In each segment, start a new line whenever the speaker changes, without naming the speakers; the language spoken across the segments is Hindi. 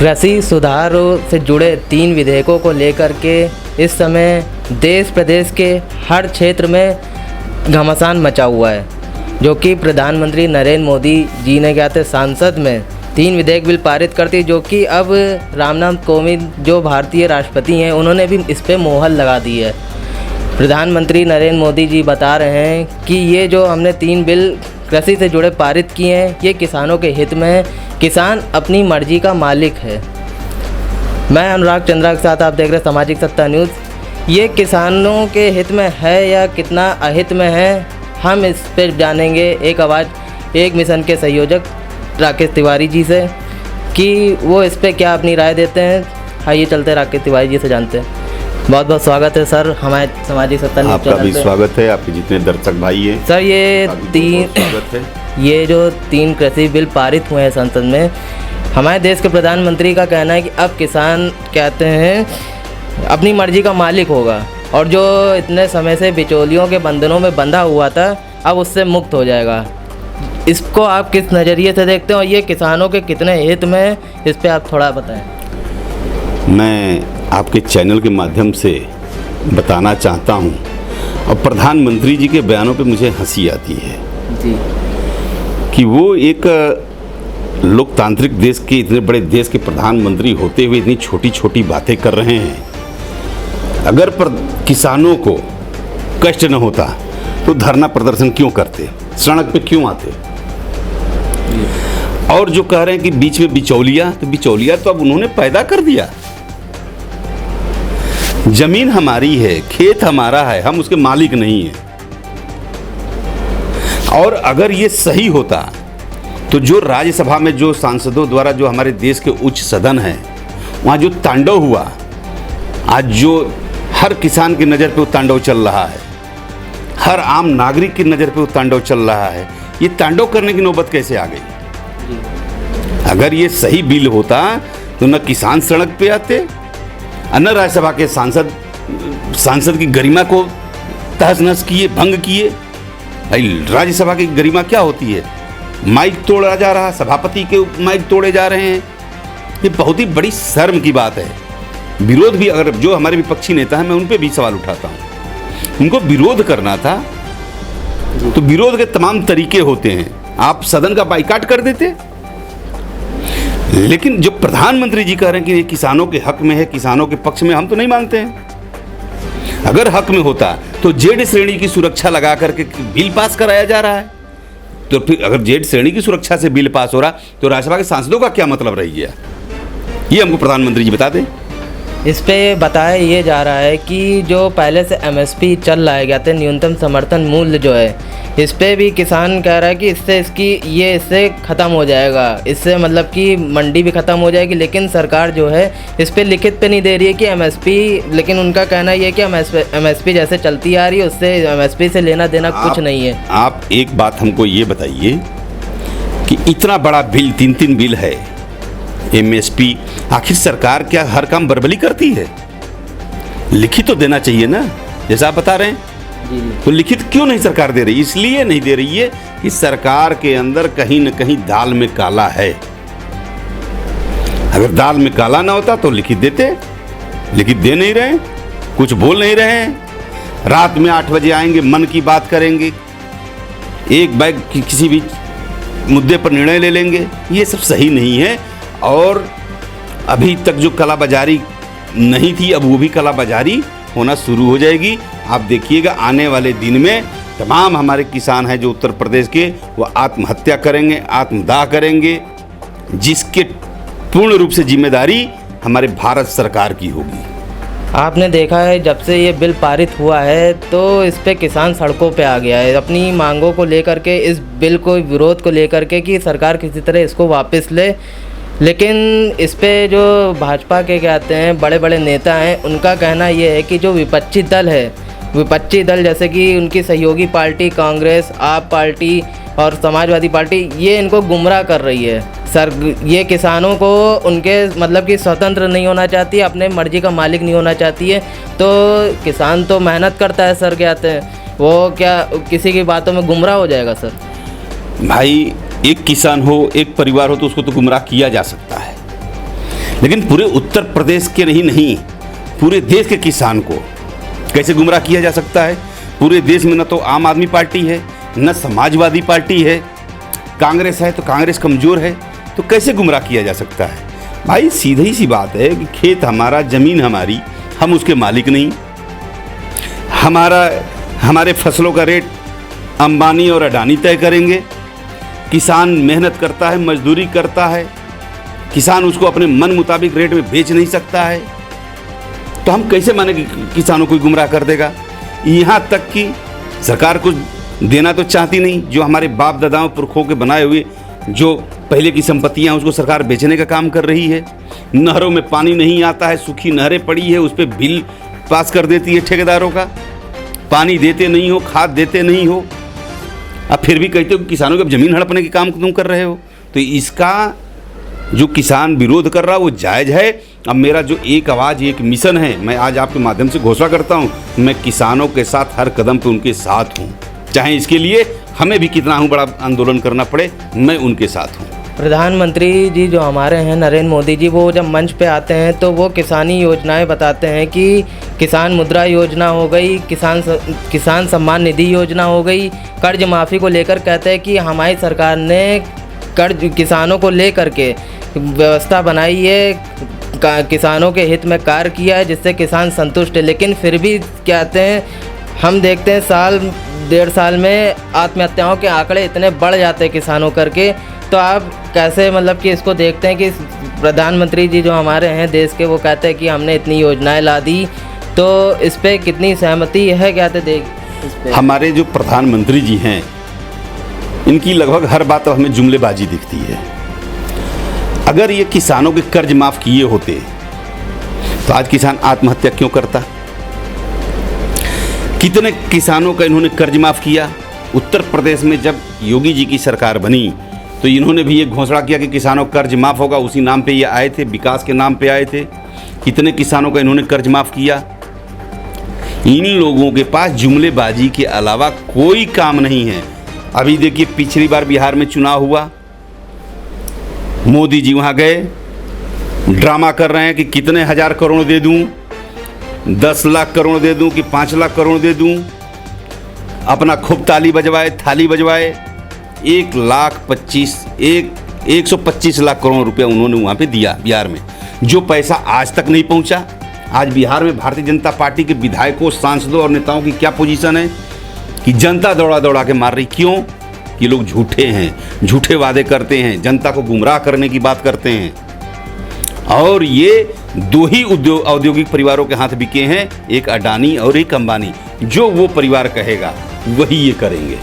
कृषि सुधारों से जुड़े 3 विधेयकों को लेकर के इस समय देश प्रदेश के हर क्षेत्र में घमासान मचा हुआ है, जो कि प्रधानमंत्री नरेंद्र मोदी जी ने क्या थे संसद में 3 विधेयक बिल पारित करती, जो कि अब रामनाथ कोविंद जो भारतीय राष्ट्रपति हैं उन्होंने भी इस पर मोहर लगा दी है। प्रधानमंत्री नरेंद्र मोदी जी बता रहे हैं कि ये जो हमने 3 बिल कृषि से जुड़े पारित किए हैं ये किसानों के हित में है, किसान अपनी मर्जी का मालिक है। मैं अनुराग चंद्रा के साथ आप देख रहे हैं सामाजिक सत्ता न्यूज़। ये किसानों के हित में है या कितना अहित में है, हम इस पर जानेंगे एक आवाज़ एक मिशन के संयोजक राकेश तिवारी जी से कि वो इस पर क्या अपनी राय देते हैं। आइए चलते राकेश तिवारी जी से जानते हैं। बहुत बहुत स्वागत है सर हमारे सामाजिक सत्ता न्यूज़ चैनल पे।
आपका भी स्वागत है, आपके जितने दर्शक भाई हैं
सर। ये जो 3 कृषि बिल पारित हुए हैं संसद में, हमारे देश के प्रधानमंत्री का कहना है कि अब किसान कहते हैं अपनी मर्जी का मालिक होगा और जो इतने समय से बिचौलियों के बंधनों में बंधा हुआ था अब उससे मुक्त हो जाएगा। इसको आप किस नज़रिए से देखते हैं और ये किसानों के कितने हित में है, इस पर आप थोड़ा बताएं।
मैं आपके चैनल के माध्यम से बताना चाहता हूं, और प्रधानमंत्री जी के बयानों पे मुझे हंसी आती है
जी
कि वो एक लोकतांत्रिक देश के, इतने बड़े देश के प्रधानमंत्री होते हुए इतनी छोटी छोटी बातें कर रहे हैं। अगर किसानों को कष्ट न होता तो धरना प्रदर्शन क्यों करते, सड़क पे क्यों आते। और जो कह रहे हैं कि बीच में बिचौलिया, तो बिचौलिया तो अब उन्होंने पैदा कर दिया। जमीन हमारी है, खेत हमारा है, हम उसके मालिक नहीं हैं। और अगर ये सही होता तो जो राज्यसभा में जो सांसदों द्वारा जो हमारे देश के उच्च सदन है वहाँ जो तांडव हुआ, आज जो हर किसान की नज़र पे वो तांडव चल रहा है, हर आम नागरिक की नज़र पे वो तांडव चल रहा है, ये तांडव करने की नौबत कैसे आ गई। अगर ये सही बिल होता तो न किसान सड़क पे आते, न राज्यसभा के सांसद की गरिमा को तहस नहस किए, भंग किए। भाई राज्यसभा की गरिमा क्या होती है, माइक तोड़ा जा रहा, सभापति के माइक तोड़े जा रहे हैं। ये बहुत ही बड़ी शर्म की बात है। विरोध भी, अगर जो हमारे विपक्षी नेता हैं मैं उन पे भी सवाल उठाता हूँ, उनको विरोध करना था तो विरोध के तमाम तरीके होते हैं, आप सदन का बाइकाट कर देते। लेकिन जो प्रधानमंत्री जी कह रहे हैं कि ये किसानों के हक में है, किसानों के पक्ष में, हम तो नहीं मानते हैं। अगर हक में होता तो जेड श्रेणी की सुरक्षा लगा करके बिल पास कराया जा रहा है, तो फिर अगर जेड श्रेणी की सुरक्षा से बिल पास हो रहा तो राज्यसभा के सांसदों का क्या मतलब रही है, ये हमको प्रधानमंत्री जी बता दें।
इस पे बताया ये जा रहा है कि जो पहले से एमएसपी चल रहा गया था, न्यूनतम समर्थन मूल्य जो है, इस पे भी किसान कह रहा है कि इससे ख़त्म हो जाएगा, इससे मतलब कि मंडी भी ख़त्म हो जाएगी। लेकिन सरकार जो है इस पे लिखित पे नहीं दे रही है कि एमएसपी, लेकिन उनका कहना ये है कि एमएसपी जैसे चलती आ रही है उससे एमएसपी से लेना देना कुछ नहीं है।
आप एक बात हमको ये बताइए कि इतना बड़ा बिल, 3 बिल है, एमएसपी, आखिर सरकार क्या हर काम बर्बली करती है? लिखित तो देना चाहिए ना, जैसा आप बता रहे हैं। तो लिखित क्यों नहीं सरकार दे रही? इसलिए नहीं दे रही है कि सरकार के अंदर कहीं न कहीं दाल में काला है। अगर दाल में काला ना होता तो लिखित देते, लिखित दे नहीं रहे, कुछ बोल नहीं रहे हैं। रात में 8 बजे आएंगे, मन की बात करेंगे, एक बैग किसी भी मुद्दे पर निर्णय ले लेंगे, ये सब सही नहीं है। और अभी तक जो कालाबाजारी नहीं थी, अब वो भी कालाबाजारी होना शुरू हो जाएगी। आप देखिएगा आने वाले दिन में तमाम हमारे किसान हैं जो उत्तर प्रदेश के, वो आत्महत्या करेंगे, आत्मदाह करेंगे, जिसके पूर्ण रूप से जिम्मेदारी हमारे भारत सरकार की होगी।
आपने देखा है जब से ये बिल पारित हुआ है तो इस पे किसान सड़कों पे आ गया है अपनी मांगों को लेकर के, इस बिल को विरोध को लेकर के कि सरकार किसी तरह इसको वापस ले। लेकिन इस पे जो भाजपा के कहते हैं बड़े बड़े नेता हैं, उनका कहना ये है कि जो विपक्षी दल है, विपक्षी दल जैसे कि उनकी सहयोगी पार्टी कांग्रेस, आप पार्टी और समाजवादी पार्टी, ये इनको गुमराह कर रही है। सर ये किसानों को उनके मतलब कि स्वतंत्र नहीं होना चाहती है, अपने मर्जी का मालिक नहीं होना चाहती है। तो किसान तो मेहनत करता है सर, कहते हैं वो क्या किसी की बातों में गुमराह हो जाएगा सर?
भाई एक किसान हो, एक परिवार हो तो उसको तो गुमराह किया जा सकता है, लेकिन पूरे उत्तर प्रदेश के नहीं पूरे देश के किसान को कैसे गुमराह किया जा सकता है? पूरे देश में न तो आम आदमी पार्टी है, न समाजवादी पार्टी है, कांग्रेस है तो कांग्रेस कमज़ोर है, तो कैसे गुमराह किया जा सकता है? भाई सीधी सी बात है कि खेत हमारा, ज़मीन हमारी, हम उसके मालिक नहीं। हमारे फसलों का रेट अंबानी और अडानी तय करेंगे। किसान मेहनत करता है, मजदूरी करता है, किसान उसको अपने मन मुताबिक रेट में बेच नहीं सकता है, तो हम कैसे माने कि किसानों को गुमराह कर देगा? यहाँ तक कि सरकार कुछ देना तो चाहती नहीं, जो हमारे बाप दादाओं पुरखों के बनाए हुए जो पहले की संपत्तियाँ उसको सरकार बेचने का काम कर रही है। नहरों में पानी नहीं आता है, सूखी नहरें पड़ी है, उस पर बिल पास कर देती है ठेकेदारों का। पानी देते नहीं हो, खाद देते नहीं हो, अब फिर भी कहते हो कि किसानों की ज़मीन हड़पने के काम तुम कर रहे हो। तो इसका जो किसान विरोध कर रहा है वो जायज़ है। अब मेरा जो एक आवाज़ एक मिशन है, मैं आज आपके माध्यम से घोषणा करता हूँ, मैं किसानों के साथ हर कदम पे उनके साथ हूँ, चाहे इसके लिए हमें भी कितना बड़ा आंदोलन करना पड़े, मैं उनके साथ हूँ।
प्रधानमंत्री जी जो हमारे हैं नरेंद्र मोदी जी, वो जब मंच पे आते हैं तो वो किसानी योजनाएं बताते हैं कि किसान मुद्रा योजना हो गई, किसान सम्मान निधि योजना हो गई, कर्ज माफ़ी को लेकर कहते हैं कि हमारी सरकार ने कर्ज किसानों को लेकर के व्यवस्था बनाई है, किसानों के हित में कार्य किया है, जिससे किसान संतुष्ट है। लेकिन फिर भी कहते हैं, हम देखते हैं साल डेढ़ साल में आत्महत्याओं के आंकड़े इतने बढ़ जाते हैं किसानों करके। तो आप कैसे मतलब कि इसको देखते हैं कि प्रधानमंत्री जी जो हमारे हैं देश के, वो कहते हैं कि हमने इतनी योजनाएं ला दी, तो इस पे कितनी सहमति है? कहते देख
हमारे जो प्रधानमंत्री जी हैं, इनकी लगभग हर बात हमें जुमलेबाजी दिखती है। अगर ये किसानों के कर्ज माफ़ किए होते तो आज किसान आत्महत्या क्यों करता? कितने किसानों का इन्होंने कर्ज माफ़ किया? उत्तर प्रदेश में जब योगी जी की सरकार बनी तो इन्होंने भी ये घोषणा किया कि किसानों का कर्ज माफ़ होगा, उसी नाम पे ये आए थे, विकास के नाम पे आए थे। कितने किसानों का इन्होंने कर्ज माफ़ किया? इन लोगों के पास जुमलेबाजी के अलावा कोई काम नहीं है। अभी देखिए पिछली बार बिहार में चुनाव हुआ, मोदी जी वहाँ गए, ड्रामा कर रहे हैं कि कितने हज़ार करोड़ दे दूँ, 10 लाख करोड़ दे दूँ कि 5 लाख करोड़ दे दूँ, अपना खूब ताली बजवाए, थाली बजवाए। 125 लाख करोड़ रुपया उन्होंने वहाँ पे दिया बिहार में, जो पैसा आज तक नहीं पहुँचा। आज बिहार में भारतीय जनता पार्टी के विधायकों, सांसदों और नेताओं की क्या पोजीशन है कि जनता दौड़ा दौड़ा के मार रही। क्यों? कि लोग झूठे हैं, झूठे वादे करते हैं, जनता को गुमराह करने की बात करते हैं। और ये दो ही औद्योगिक परिवारों के हाथ बिके हैं, एक अडानी और एक अंबानी। जो वो परिवार कहेगा वही ये करेंगे।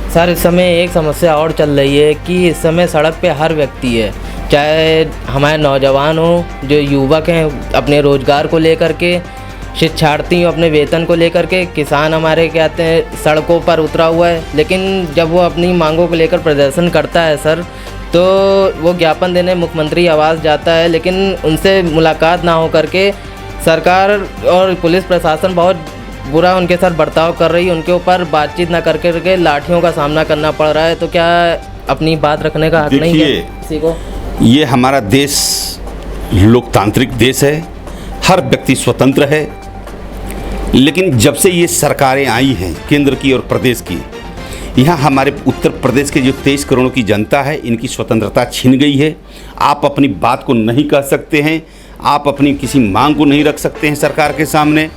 सर, इस समय एक समस्या और चल रही है कि इस समय सड़क पे हर व्यक्ति है, चाहे हमारे नौजवान हो, जो युवक हैं अपने रोज़गार को लेकर के, शिक्षार्थी हो अपने वेतन को लेकर के, किसान हमारे कहते हैं सड़कों पर उतरा हुआ है। लेकिन जब वो अपनी मांगों को लेकर प्रदर्शन करता है सर, तो वो ज्ञापन देने मुख्यमंत्री आवास जाता है, लेकिन उनसे मुलाकात ना हो करके सरकार और पुलिस प्रशासन बहुत बुरा उनके साथ बर्ताव कर रही है, उनके ऊपर बातचीत ना करके लाठियों का सामना करना पड़ रहा है। तो क्या अपनी बात रखने का हक नहीं है किसी को?
ये हमारा देश लोकतांत्रिक देश है, हर व्यक्ति स्वतंत्र है। लेकिन जब से ये सरकारें आई हैं केंद्र की और प्रदेश की, यहाँ हमारे उत्तर प्रदेश के जो 23 करोड़ की जनता है, इनकी स्वतंत्रता छीन गई है। आप अपनी बात को नहीं कह सकते हैं, आप अपनी किसी मांग को नहीं रख सकते हैं सरकार के सामने।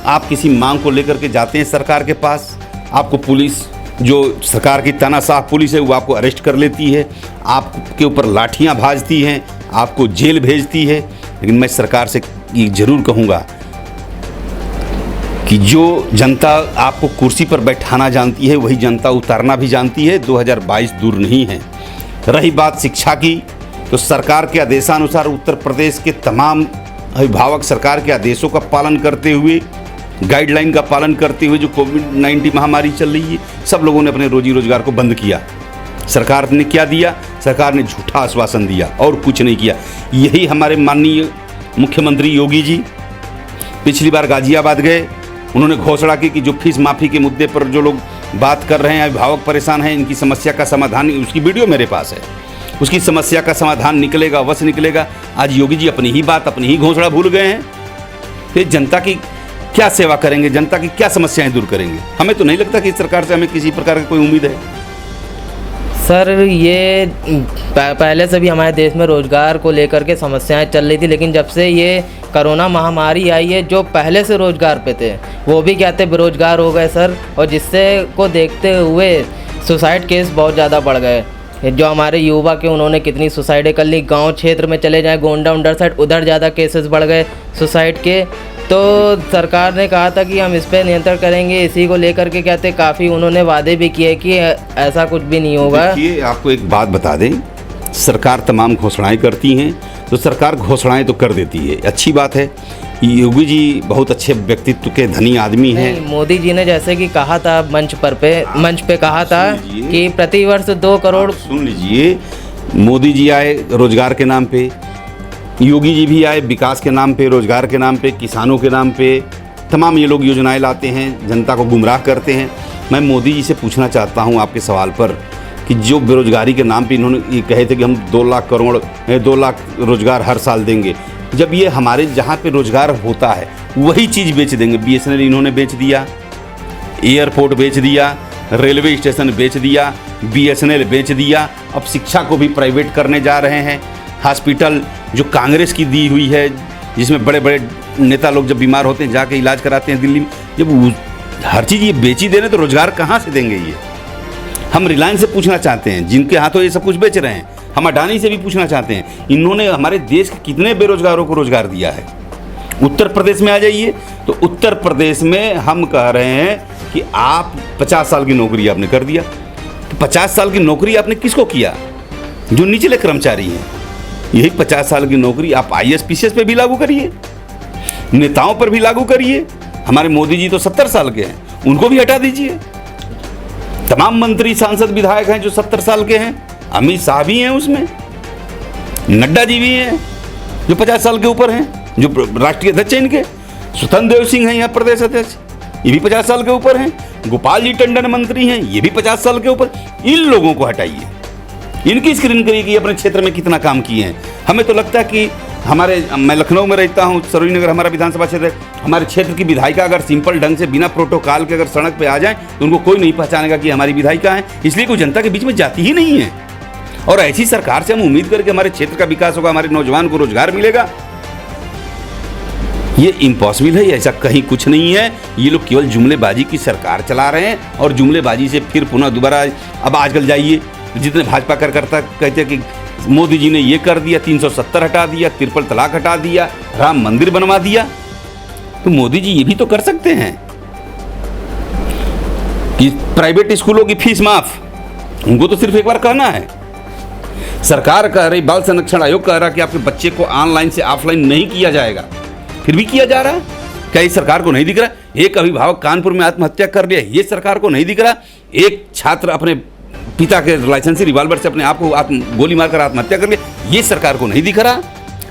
आप किसी मांग को लेकर के जाते हैं सरकार के पास, आपको पुलिस, जो सरकार की तानाशाह पुलिस है, वो आपको अरेस्ट कर लेती है, आपके ऊपर लाठियां भाजती हैं, आपको जेल भेजती है। लेकिन मैं सरकार से ये ज़रूर कहूँगा कि जो जनता आपको कुर्सी पर बैठाना जानती है, वही जनता उतारना भी जानती है। 2022 दूर नहीं है। रही बात शिक्षा की, तो सरकार के आदेशानुसार उत्तर प्रदेश के तमाम अभिभावक सरकार के आदेशों का पालन करते हुए, गाइडलाइन का पालन करते हुए, जो कोविड-19 महामारी चल रही है, सब लोगों ने अपने रोजी रोजगार को बंद किया। सरकार ने क्या दिया? सरकार ने झूठा आश्वासन दिया और कुछ नहीं किया। यही हमारे माननीय मुख्यमंत्री योगी जी पिछली बार गाजियाबाद गए, उन्होंने घोषणा की कि जो फीस माफ़ी के मुद्दे पर जो लोग बात कर रहे हैं, अभिभावक परेशान हैं, इनकी समस्या का समाधान, उसकी वीडियो मेरे पास है। उसकी समस्या का समाधान निकलेगा, अवश्य निकलेगा। आज योगी जी अपनी ही बात, अपनी ही घोषणा भूल गए हैं। फिर जनता की क्या सेवा करेंगे, जनता की क्या समस्याएं दूर करेंगे? हमें तो नहीं लगता कि इस सरकार से हमें किसी प्रकार की कोई उम्मीद है।
सर ये पहले से भी हमारे देश में रोज़गार को लेकर के समस्याएं चल रही थी, लेकिन जब से ये कोरोना महामारी आई है, जो पहले से रोज़गार पे थे वो भी क्या थे, बेरोज़गार हो गए सर। और जिससे को देखते हुए सुसाइड केस बहुत ज़्यादा बढ़ गए। जो हमारे युवा के, उन्होंने कितनी सुसाइडें कर ली। गांव क्षेत्र में चले जाएं, गोंडा उंडर साइड, उधर ज़्यादा केसेस बढ़ गए सुसाइड के। तो सरकार ने कहा था कि हम इस पर नियंत्रण करेंगे। इसी को लेकर के कहते काफ़ी उन्होंने वादे भी किए कि ऐसा कुछ भी नहीं होगा।
देखिए, आपको एक बात बता दें, सरकार तमाम घोषणाएं करती हैं, तो सरकार घोषणाएं तो कर देती है, अच्छी बात है। योगी जी बहुत अच्छे व्यक्तित्व के धनी आदमी हैं।
मोदी जी ने जैसे कि कहा था मंच पे कहा था कि प्रतिवर्ष 2 करोड़।
सुन लीजिए, मोदी जी आए रोजगार के नाम पे, योगी जी भी आए विकास के नाम पे, रोजगार के नाम पे, किसानों के नाम पे, तमाम ये लोग योजनाएं लाते हैं, जनता को गुमराह करते हैं। मैं मोदी जी से पूछना चाहता हूं आपके सवाल पर कि जो बेरोजगारी के नाम पे इन्होंने ये कहे थे कि हम 2 लाख रोजगार हर साल देंगे, जब ये हमारे जहाँ पे रोजगार होता है वही चीज़ बेच देंगे। BSNL इन्होंने बेच दिया, एयरपोर्ट बेच दिया, रेलवे स्टेशन बेच दिया, BSNL बेच दिया, अब शिक्षा को भी प्राइवेट करने जा रहे हैं। हॉस्पिटल जो कांग्रेस की दी हुई है, जिसमें बड़े बड़े नेता लोग जब बीमार होते हैं जाके इलाज कराते हैं दिल्ली में, जब हर चीज़ ये बेची दे रहे तो रोजगार कहाँ से देंगे ये? हम रिलायंस से पूछना चाहते हैं, जिनके हाथों ये सब कुछ बेच रहे हैं। हम अडानी से भी पूछना चाहते हैं, इन्होंने हमारे देश के कितने बेरोजगारों को रोजगार दिया है। उत्तर प्रदेश में आ जाइए तो उत्तर प्रदेश में हम कह रहे हैं कि आप 50 साल की नौकरी आपने कर दिया। तो 50 साल की नौकरी आपने किसको किया? जो निचले कर्मचारी हैं। यही 50 साल की नौकरी आप IAS PCS पे भी लागू करिए, नेताओं पर भी लागू करिए। हमारे मोदी जी तो 70 साल के हैं, उनको भी हटा दीजिए। तमाम मंत्री, सांसद, विधायक हैं जो 70 साल के हैं। अमित शाह भी हैं उसमें, नड्डा जी भी हैं जो 50 साल के ऊपर हैं, जो राष्ट्रीय अध्यक्ष हैं इनके। स्वतंत्र देव सिंह हैं यहाँ प्रदेश अध्यक्ष, ये भी 50 साल के ऊपर हैं। गोपाल जी टंडन मंत्री हैं, ये भी 50 साल के ऊपर। इन लोगों को हटाइए, इनकी स्क्रीन करिए कि अपने क्षेत्र में कितना काम किए हैं। हमें तो लगता है कि मैं लखनऊ में रहता हूँ, सरोजनी नगर हमारा विधानसभा क्षेत्र है। हमारे क्षेत्र की विधायिका अगर सिंपल ढंग से बिना प्रोटोकॉल के अगर सड़क पे आ जाए तो उनको कोई नहीं पहचानेगा कि हमारी विधायिका है, इसलिए कोई जनता के बीच में जाती ही नहीं है। और ऐसी सरकार से हम उम्मीद करके हमारे क्षेत्र का विकास होगा, हमारे नौजवान को रोजगार मिलेगा, ये इम्पॉसिबल है। ऐसा कहीं कुछ नहीं है। ये लोग केवल जुमलेबाजी की सरकार चला रहे हैं और जुमलेबाजी से फिर पुनः दोबारा। अब आजकल जाइए, जितने भाजपा कार्यकर्ता कहते हैं कि मोदी जी ने ये कर दिया, 370 हटा दिया, 3 तलाक हटा दिया, राम मंदिर बनवा दिया, तो मोदी जी ये भी तो कर सकते हैं कि प्राइवेट स्कूलों की फीस माफ। उनको तो सिर्फ एक बार कहना है। सरकार कह रही, बाल संरक्षण आयोग कह रहा कि आपके बच्चे को ऑनलाइन से ऑफलाइन नहीं किया जाएगा, फिर भी किया जा रहा है। क्या ये सरकार को नहीं दिख रहा? एक अभिभावक कानपुर में आत्महत्या कर लिया, ये सरकार को नहीं दिख रहा? एक छात्र अपने पिता के लाइसेंसी रिवॉल्वर से अपने आप को गोली मारकर आत्महत्या कर लिया, ये सरकार को नहीं दिख रहा?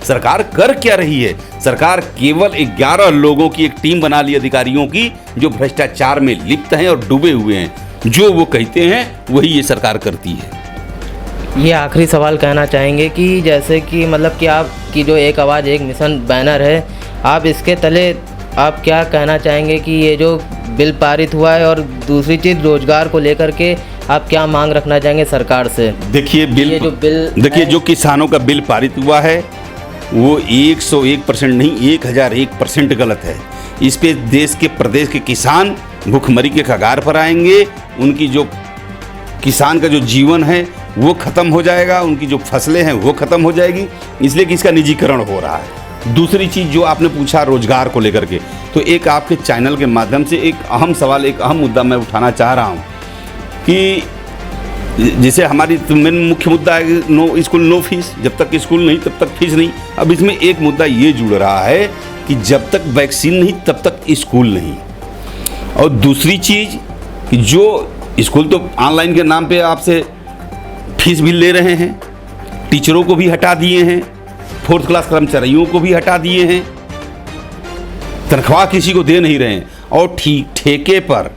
सरकार कर क्या रही है? सरकार केवल 11 लोगों की एक टीम बना ली, अधिकारियों की, जो भ्रष्टाचार में लिप्त हैं और डूबे हुए हैं। जो वो कहते हैं वही ये सरकार करती है।
ये आखिरी सवाल कहना चाहेंगे कि जैसे कि मतलब कि आपकी जो एक आवाज़ एक मिशन बैनर है, आप इसके तले आप क्या कहना चाहेंगे कि ये जो बिल पारित हुआ है, और दूसरी चीज़ रोजगार को लेकर के आप क्या मांग रखना चाहेंगे सरकार से?
देखिए देखिए जो किसानों का बिल पारित हुआ है वो 101% नहीं 1001% गलत है। इस पे देश के प्रदेश के किसान भूखमरी के कगार पर आएंगे। उनकी जो किसान का जो जीवन है वो ख़त्म हो जाएगा, उनकी जो फसलें हैं वो ख़त्म हो जाएगी, इसलिए कि इसका निजीकरण हो रहा है। दूसरी चीज़ जो आपने पूछा रोजगार को लेकर के, तो एक आपके चैनल के माध्यम से एक अहम सवाल, एक अहम मुद्दा मैं उठाना चाह रहा हूँ कि जैसे हमारी मेन मुख्य मुद्दा है नो स्कूल नो फीस, जब तक स्कूल नहीं तब तक फीस नहीं। अब इसमें एक मुद्दा ये जुड़ रहा है कि जब तक वैक्सीन नहीं तब तक स्कूल नहीं। और दूसरी चीज़ कि जो स्कूल तो ऑनलाइन के नाम पे आपसे फीस भी ले रहे हैं, टीचरों को भी हटा दिए हैं, 4th क्लास कर्मचारियों को भी हटा दिए हैं, तनख्वाह किसी को दे नहीं रहे हैं, और ठेके पर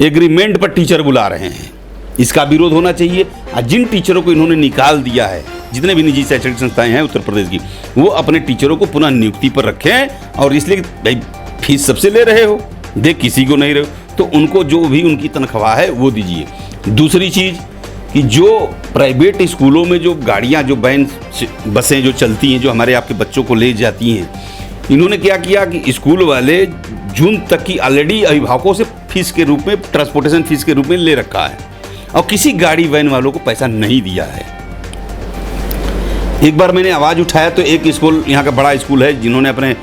एग्रीमेंट पर टीचर बुला रहे हैं। इसका विरोध होना चाहिए। और जिन टीचरों को इन्होंने निकाल दिया है, जितने भी निजी शैक्षणिक संस्थाएं हैं उत्तर प्रदेश की, वो अपने टीचरों को पुनः नियुक्ति पर रखें। और इसलिए भाई फीस सबसे ले रहे हो, दे किसी को नहीं रहे हो, तो उनको जो भी उनकी तनख्वाह है वो दीजिए। दूसरी चीज़ कि जो प्राइवेट स्कूलों में जो गाड़ियाँ, जो वैन बसें जो चलती हैं, जो हमारे आपके बच्चों को ले जाती हैं, इन्होंने क्या किया कि स्कूल वाले जून तक की ऑलरेडी अभिभावकों से फीस के रूप में, ट्रांसपोर्टेशन फीस के रूप में ले रखा है, और किसी गाड़ी वैन वालों को पैसा नहीं दिया है। एक बार मैंने आवाज़ उठाया तो एक स्कूल, यहाँ का बड़ा स्कूल है, जिन्होंने अपने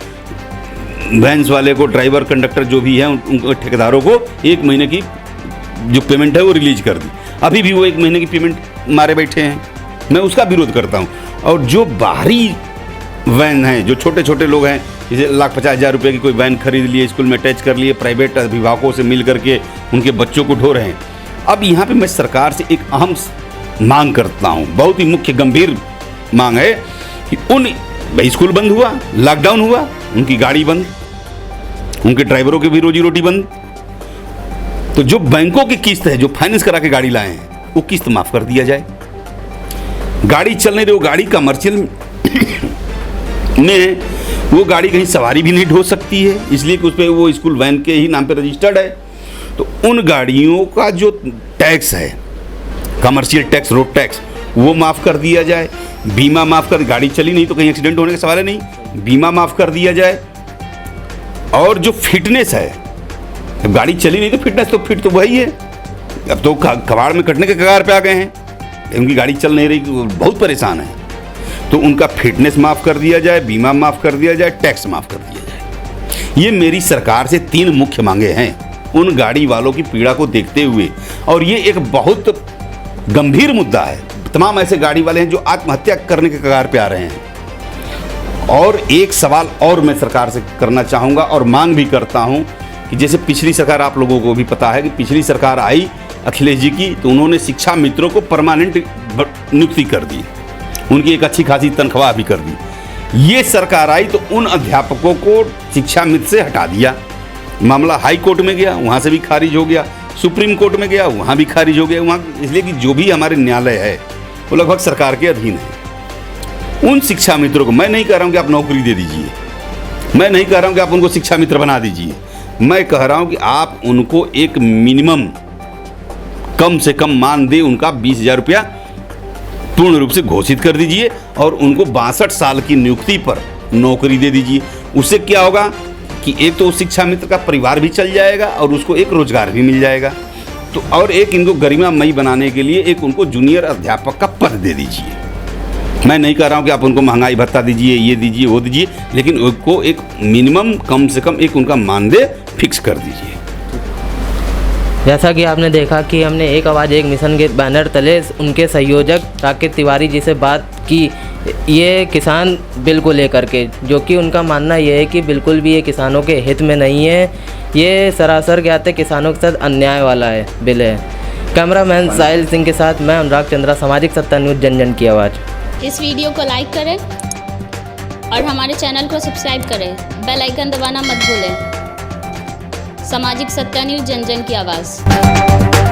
वैन्स वाले को, ड्राइवर कंडक्टर जो भी हैं, उनको ठेकेदारों को 1 महीने की जो पेमेंट है वो रिलीज कर दी। अभी भी वो 1 महीने की पेमेंट मारे बैठे हैं। मैं उसका विरोध करता हूँ। और जो बाहरी वैन हैं, जो छोटे छोटे लोग हैं, जैसे 1,50,000 रुपये की कोई वैन खरीद लिए, स्कूल में अटैच कर लिए, प्राइवेट अभिभावकों से मिल करके उनके बच्चों को ढो रहे हैं। अब यहाँ पे मैं सरकार से एक अहम मांग करता हूँ, बहुत ही मुख्य गंभीर मांग है कि भाई स्कूल बंद हुआ, लॉकडाउन हुआ, उनकी गाड़ी बंद, उनके ड्राइवरों की भी रोजी रोटी बंद, तो जो बैंकों की किस्त है, जो फाइनेंस करा के गाड़ी लाए हैं, वो किस्त माफ कर दिया जाए। गाड़ी चलने दो, गाड़ी कमर्शियल में वो गाड़ी कहीं सवारी भी नहीं ढो सकती है, इसलिए कि उस पर वो स्कूल वैन के ही नाम पे रजिस्टर्ड है। तो उन गाड़ियों का जो टैक्स है, कमर्शियल टैक्स, रोड टैक्स, वो माफ़ कर दिया जाए। बीमा माफ़ कर, गाड़ी चली नहीं तो कहीं एक्सीडेंट होने का सवाल है नहीं, बीमा माफ़ कर दिया जाए। और जो फिटनेस है, अब गाड़ी चली नहीं तो फिटनेस तो फिट तो वही है। अब तो कबाड़ में कटने के कगार पे आ गए हैं, उनकी गाड़ी चल नहीं रही, बहुत परेशान है। तो उनका फिटनेस माफ़ कर दिया जाए, बीमा माफ़ कर दिया जाए, टैक्स माफ़ कर दिया जाए। ये मेरी सरकार से 3 मुख्य मांगे हैं उन गाड़ी वालों की पीड़ा को देखते हुए। और ये एक बहुत गंभीर मुद्दा है। तमाम ऐसे गाड़ी वाले हैं जो आत्महत्या करने के कगार पे आ रहे हैं। और एक सवाल और मैं सरकार से करना चाहूँगा और मांग भी करता हूँ कि जैसे पिछली सरकार, आप लोगों को भी पता है कि पिछली सरकार आई अखिलेश जी की, तो उन्होंने शिक्षा मित्रों को परमानेंट नियुक्ति कर दी, उनकी एक अच्छी खासी तनख्वाह भी कर दी। ये सरकार आई तो उन अध्यापकों को शिक्षा मित्र से हटा दिया। मामला हाई कोर्ट में गया, वहाँ से भी खारिज हो गया, सुप्रीम कोर्ट में गया, वहाँ भी खारिज हो गया। वहाँ इसलिए कि जो भी हमारे न्यायालय है वो लगभग सरकार के अधीन है। उन शिक्षा मित्रों को मैं नहीं कह रहा हूँ कि आप नौकरी दे दीजिए, मैं नहीं कह रहा हूँ कि आप उनको शिक्षा मित्र बना दीजिए, मैं कह रहा हूँ कि आप उनको एक मिनिमम कम से कम मानदेय उनका 20,000 रुपया पूर्ण रूप से घोषित कर दीजिए और उनको 62 साल की नियुक्ति पर नौकरी दे दीजिए। उससे क्या होगा कि एक तो उस शिक्षा मित्र का परिवार भी चल जाएगा और उसको एक रोजगार भी मिल जाएगा। तो और एक इनको गरिमामयी बनाने के लिए एक उनको जूनियर अध्यापक का पद दे दीजिए। मैं नहीं कह रहा हूँ कि आप उनको महंगाई भत्ता दीजिए, ये दीजिए, वो दीजिए, लेकिन उनको एक मिनिमम कम से कम एक उनका मानदेय फिक्स कर दीजिए।
जैसा कि आपने देखा कि हमने एक आवाज़ एक मिशन के बैनर तले उनके संयोजक राकेश तिवारी जी से बात की ये किसान बिल को लेकर के, जो कि उनका मानना ये है कि बिल्कुल भी ये किसानों के हित में नहीं है, ये सरासर क्या कहते हैं किसानों के साथ अन्याय वाला है बिल है। कैमरामैन साहिल सिंह के साथ मैं अनुराग चंद्रा, सामाजिक सत्ता न्यूज़, जन जन की आवाज़।
इस वीडियो को लाइक करें और हमारे चैनल को सब्सक्राइब करें, बेल आइकन दबाना मत भूलें। सामाजिक सत्ता न्यूज़, जन जन की आवाज़।